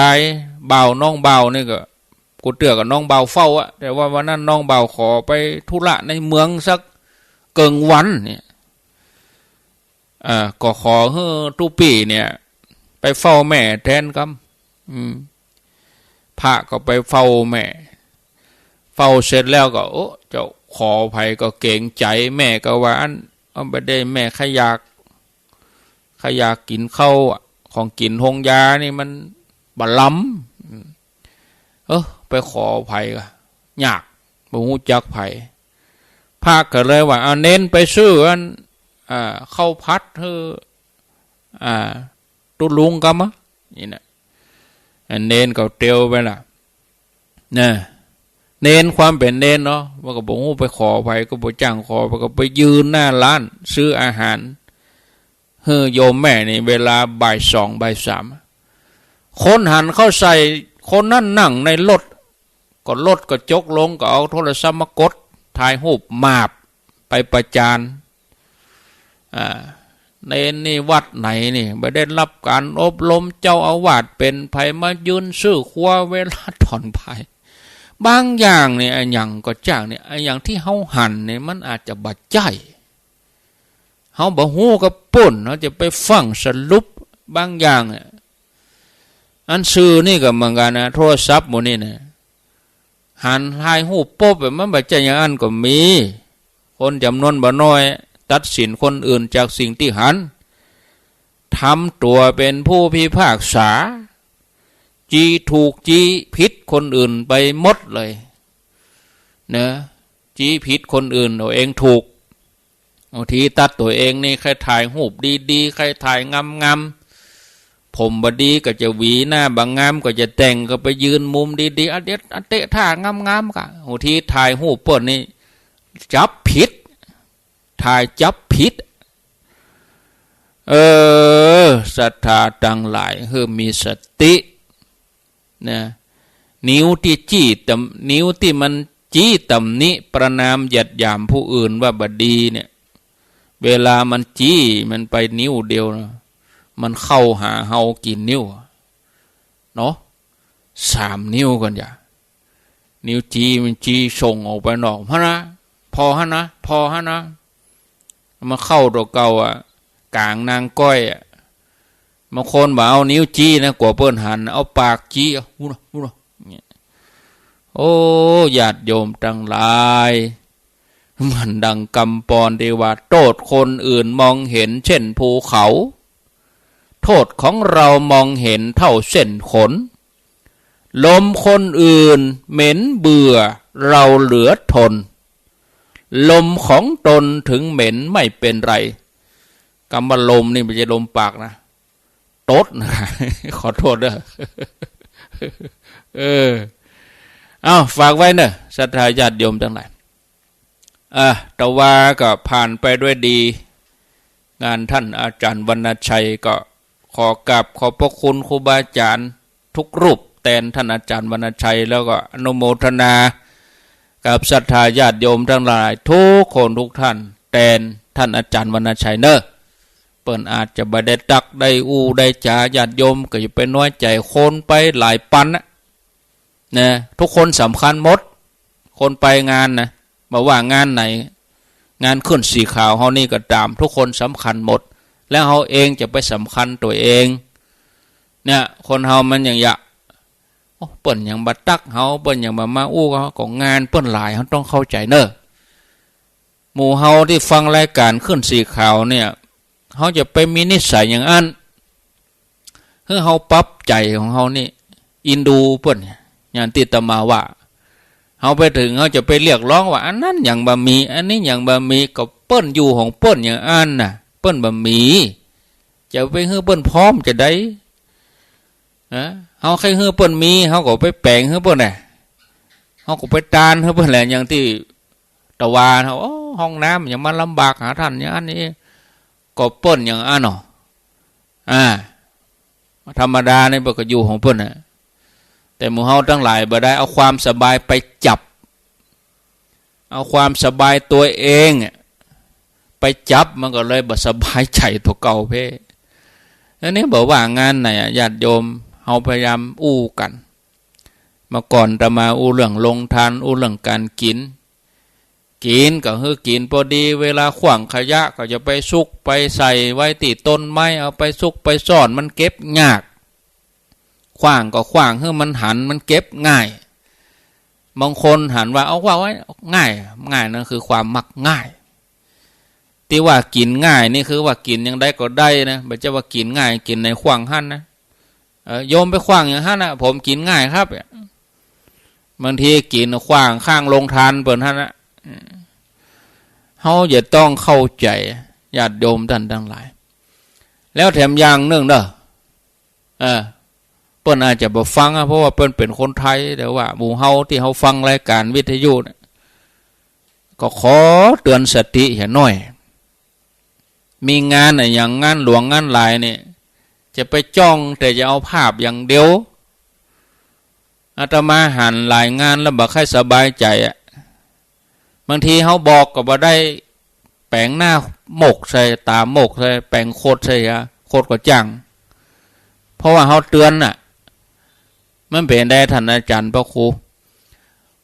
บ่าวน้องบ่าวนี่ก็กูเตือกับน้องเบาเฝ้าแต่ว่าวันนั้นน้องเบาขอไปธุระในเมืองสักเกิงวันเนี่ยก็ขอให้ตุปีเนี่ยไปเฝ้าแม่แทนครับพระก็ไปเฝ้าแม่เฝ้าเสร็จแล้วก็เจ้าขออภัยก็เกรงใจแม่ก็ว่าเอาไปได้แม่ขยากกินข้าวของกินหงยานี่มันบะล้ำไปขออภัยก็ยากบ่ฮู้จักไผพระก็เลยว่าเน้นไปซื้อข้าวพัดตุลุงก็มะนี่นะเน้นก็เตียวไปล่ะเน้นความเป็นเน้นเนาะว่าก็บ่ฮู้ไปขออภัยก็บ่จ้างขอก็ไปยืนหน้าร้านซื้ออาหารโยมแม่นี่เวลาบ่าย2บ่าย3คนหันเข้าใส่คนนั่นนั่งในรถก็จกลงก็เอาโทรศัพท์มากดถ่ายรูปมาบไปประจานในนี่วัดไหนนี่ไม่ได้รับการอบรมเจ้าอาวาสเป็นไผมายืนซื้อครัวเวลาถอนไผบางอย่างเนี่ยอย่างก็จ้างเนี่ยอย่างที่เฮาหันเนี่ยมันอาจจะบาดใจ เฮาบ่ฮู้กับป่นเฮาจะไปฟังสรุปบางอย่างอันซื่อนี่ก็เหมือนกันนะโทรศัพท์หมู่นี่นะหันถ่ายรูปโป๊บแบบมันบ่ใช่อย่างอันก็มีคนจำนวนบ่น้อยตัดสินคนอื่นจากสิ่งที่หันทำตัวเป็นผู้พิพากษาจีถูกจีผิดคนอื่นไปหมดเลยนะจีผิดคนอื่นตัวเองถูกบางทีตัดตัวเองนี่ใครถ่ายรูปดีๆใครถ่ายงามๆผมบดีก็จะหวีหน้าบางงามก็จะแต่งก็ไปยืนมุมดีๆอันเตะท่างามๆก็บางทีถ่ายรูปเปิ้นนี่จับผิดถ่ายจับผิดศรัทธาทั้งหลายคือมีสตินะนิ้วที่จี้ตำนิ้วที่มันจี้ตำนี้ประนามหยัดหยามผู้อื่นว่าบดีเนี่ยเวลามันจี้มันไปนิ้วเดียวนะมันเข้าหาเฮากี่นิ้วเนาะ3 นิ้วกันอย่านิ้วจี้มันจี้ส่งออกไปนอกพะนะพอฮะนะมาเข้าตัวเก่ากลางนางก้อยบางคนบอกเอานิ้วจี้นะกว่าเปิ้นหันเอาปากจี้อู้นะโอ้ญาติโยมทั้งหลายมันดังกำปอนที่ว่าโทษคนอื่นมองเห็นเช่นภูเขาโทษของเรามองเห็นเท่าเส้นขนลมคนอื่นเหม็นเบื่อเราเหลือทนลมของตนถึงเหม็นไม่เป็นไรกำว่าลมนี่ไม่ใช่ลมปากนะตดนะขอโทษเด้อเอาฝากไว้เนอะศรัทธาญาติโยมทั้งหลายแต่ว่าก็ผ่านไปด้วยดีงานท่านอาจารย์วรรณชัยก็ขอกราบขอบพระคุณครูบาอาจารย์ทุกรูปแทนท่านอาจารย์วรรณชัยแล้วก็อนุโมทนากับศรัทธาญาติโยมทั้งหลายทุกคนทุกท่านแทนท่านอาจารย์วรรณชัยเนอะเปิ้นอาจจะบ่ได้ตักได้อู้ได้จ่าญาติโยมก็อย่าไปน้อยใจคนไปหลายปันนะทุกคนสำคัญหมดคนไปงานนะมาว่างานไหนงานขึ้นสีขาวเฮานี่ก็ตามทุกคนสำคัญหมดแล้วเฮาเองจะไปสำคัญตัวเองเนี่ยคนเฮามันอย่างเปิ้นอย่างบัดตักเฮาเปิ้นอย่างมาอู้เขาก็งานเปิ้นหลายเฮาต้องเข้าใจเนอะหมู่เฮาที่ฟังรายการขึ้นสีขาวเนี่ยเฮาจะไปมีนิสัยอย่างอันคือเฮาปรับใจของเฮานี่อินดูเปิ้นอย่างที่ตมาว่าเฮาไปถึงเฮาจะไปเรียกร้องว่าอันนั้นอย่างบะหมี่อันนี้อย่างบะหมี่ก็เปิ้นอยู่ของเปิ้นอย่างอันน่ะเปิ้นบะหมี่จะไปฮื้อเปิ้นพร้อมจะได้เฮาใครฮื้อเปิ้นมีเฮาก็ไปแปลงฮื้อเปิ้นน่ะเฮาก็ไปตานฮื้อเปิ้นแหละอย่างที่ตะวาเฮาห้องน้ำอย่างมันลำบากหาท่านอย่างอันนี้ก็เปิ้นอย่างอันเนาะธรรมดาเนี่ยบ่ก็อยู่ของเปิ้นน่ะแต่หมู่เฮาทั้งหลายบ่ได้เอาความสบายไปจับเอาความสบายตัวเองไปจับมันก็เลยบ่สบายใจตัวเก่าเพ่อันนี้บอกว่างานไหนญาติโยมเฮาพยายามอู้กันเมื่อก่อนจะมาอู้เรื่องลงทานอู้เรื่องการกินก็คือกินพอดีเวลาขว้างขยะก็จะไปซุกไปใส่ไว้ที่ต้นไม้เอาไปซุกไปซ่อนมันเก็บยากขว้างก็ขว้างให้มันหันมันเก็บง่ายบางคนหันว่าเอาว่าไว้ง่ายนั่นคือความมักง่ายที่ว่ากินง่ายนี่คือว่ากินยังได้ก็ได้นะไม่ใช่ว่ากินง่ายกินในขว้างหั่นนะโยมไปขว้างอย่างหั่นนะผมกินง่ายครับบางทีกินขว้างข้างลงทานเปิดหั่นนะเฮาจะต้องเข้าใจญาติโยมท่านทั้งหลายแล้วแถมอย่างนึงเด้อเปิ้นอาจจะบ่ฟังเพราะว่าเปิ้นเป็นคนไทยแต่ว่าหมู่เฮาที่เฮาฟังรายการวิทยุก็ขอเตือนสติให้หน่อยมีงานอย่างงานหลวงงานหลายนี่จะไปจ้องแต่จะเอาภาพอย่างเดียวอาตมาหันหลายงานแล้วบ่ค่อยสบายใจบางทีเฮาบอกก็บ่ได้แปลงหน้าหมกใส่ตาหมกใส่แปลงโคตรใส่โคตรก็จังเพราะว่าเฮาเตือนมันเป็นได้ท่านอาจารย์พระครู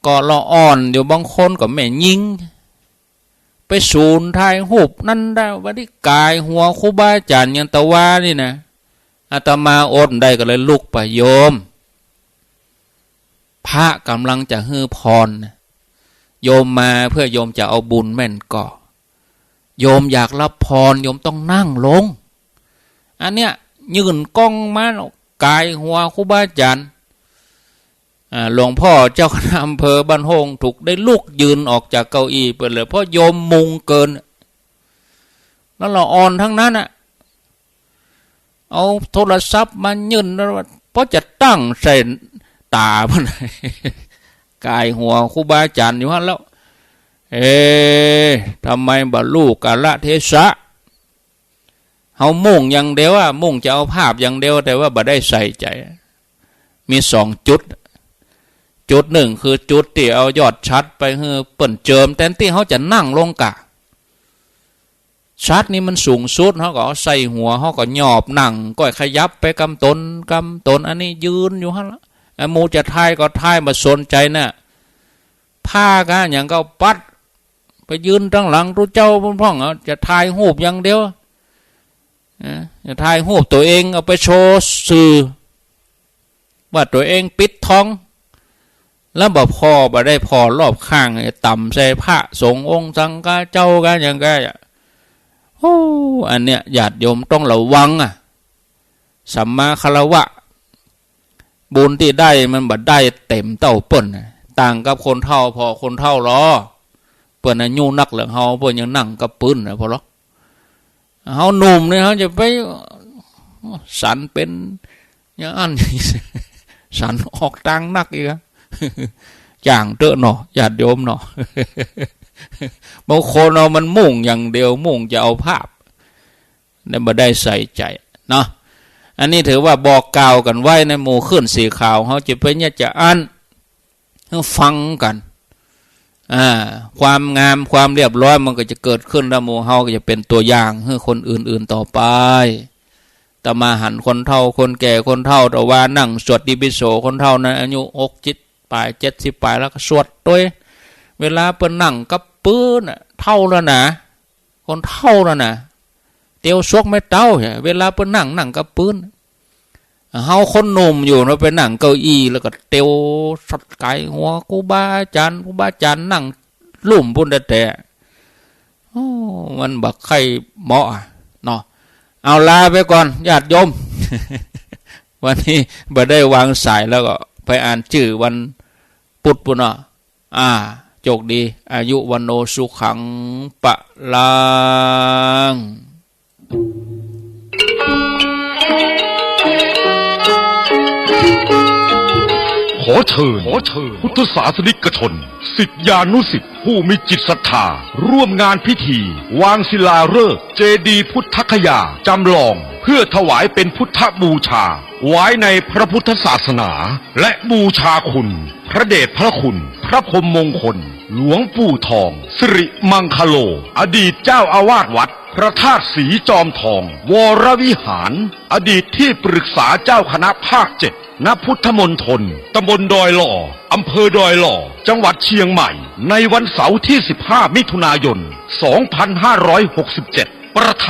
ก็ละอ่อนอยู่บางคนก็แม่ยิง ไปศูนย์ทายหูบนั่นได้วันที่กายหัวครูบาอาจารย์ยังตะวานี่นะอาตมาอดได้ก็เลยลุกไปโยมพระกำลังจะฮือพรโยมมาเพื่อโยมจะเอาบุญแม่นก่อโยมอยากรับพรโยมต้องนั่งลงอันเนี้ยยืนกล้องมากายหัวครูบาอาจารย์หลวงพ่อเจ้าคณะอำเภอบ้านโฮงถูกได้ลุกยืนออกจากเก้าอี้ไปเลยเพราะโยมมุงเกินแล้วเราอ่อนทั้งนั้นอ่ะเอาโทรศัพท์มายืนแล้วเพราะจะตั้งใส่ตาพนกายหัวครูบาอาจารย์อยู่ฮะแล้วทำไมบรรลุกาลเทศะเขามุ่งอย่างเดียวว่ามุ่งจะเอาภาพอย่างเดียวแต่ว่าบ่ได้ใส่ใจมี2 จุดหนึ่งคือจุดที่เอายอดชัดไปเปิ่นเจิมแทนที่เขาจะนั่งลงกะชัดนี่มันสูงสุดเขาก็ใส่หัวเขาก็หยอบนั่งก็ขยับไปกำตนอันนี้ยืนอยู่ฮะละมูจะทายก็ทายมาสนใจน่ะผ้ากันอย่างก็ปัดไปยืนตั้งหลังรู้เจ้าพ่องจะทายหูบอย่างเดียวจะทายหูบตัวเองเอาไปโชว์สื่อว่าตัวเองปิดท้องแล้วบ่พอบ่ได้พอรอบข้างต่ำใส่พระสงฆ์องค์สังฆเจ้ากันอย่างไรโอ้อันเนี้ยญาติโยมต้องระวังสัมมาคารวะบุญที่ได้มันบ่ได้เต็มเต้าเปิ้นต่างกับคนเท่าพอคนเท่ารอเปิ้นอายุนักเหลืองเฮาเปิ้นยังนั่งกับปืนพอหรอกเฮาหนุ่มเนี่ยเฮาจะไปสันเป็นอย่างอันสันออกตังนักอีกจ่างเตอะหนอญาติโยมหนอบางคนเอามันมุ่งอย่างเดียวมุ่งจะเอาภาพเนี่ยมาได้ใส่ใจเนาะอันนี้ถือว่าบอกกล่าวกันไว้ในหมู่ขึ้นสีข่าวเขาจะไปเนี่ยจะอ่านฟังกันความงามความเรียบร้อยมันก็จะเกิดขึ้นแล้วหมู่เฮาก็จะเป็นตัวอย่างให้คนอื่นๆต่อไปแต่มาหันคนเฒ่าคนแก่คนเฒ่าแต่ว่านั่งสวดดิบิโสคนเฒ่านั้นอายุ60 ปลาย70 ปลายแล้วก็สวดด้วยเวลาเปิ้นนั่งกับปืนเท่าแล้วนะคนเท่าแล้วนะเตียวซวกไม่เต้าเวลาเปิ้นนั่งกับปืนเฮาคนหนุ่มอยู่เราไปนั่งเก้าอี้แล้วก็เตียวสัดไก่หัวครูบาอาจารย์นั่งลุ่มพุ่นแต่มันบักไข่เหมาะเนาะเอาลาไปก่อนญาติโยม วันนี้บ่ได้วางสายแล้วก็ไปอ่านชื่อวันพุธปุ่นโชคดีอายุวันโนสุขังปะลังขอเชิญพุทธศาสนิกชนศิษยานุศิษย์ผู้มีจิตศรัทธาร่วมงานพิธีวางศิลาฤกษ์เจดีย์พุทธคยาจำลองเพื่อถวายเป็นพุทธบูชาไว้ในพระพุทธศาสนาและบูชาคุณพระเดชพระคุณพระพรหมมงคลหลวงปู่ทองสิริมังคโลอดีตเจ้าอาวาสวัดพระธาตุสีจอมทองวรวิหารอดีตที่ปรึกษาเจ้าคณะภาค7ณพุทธมณฑลตำบลดอยหล่ออำเภอดอยหล่อจังหวัดเชียงใหม่ในวันเสาร์ที่15 มิถุนายน 2567ประธาน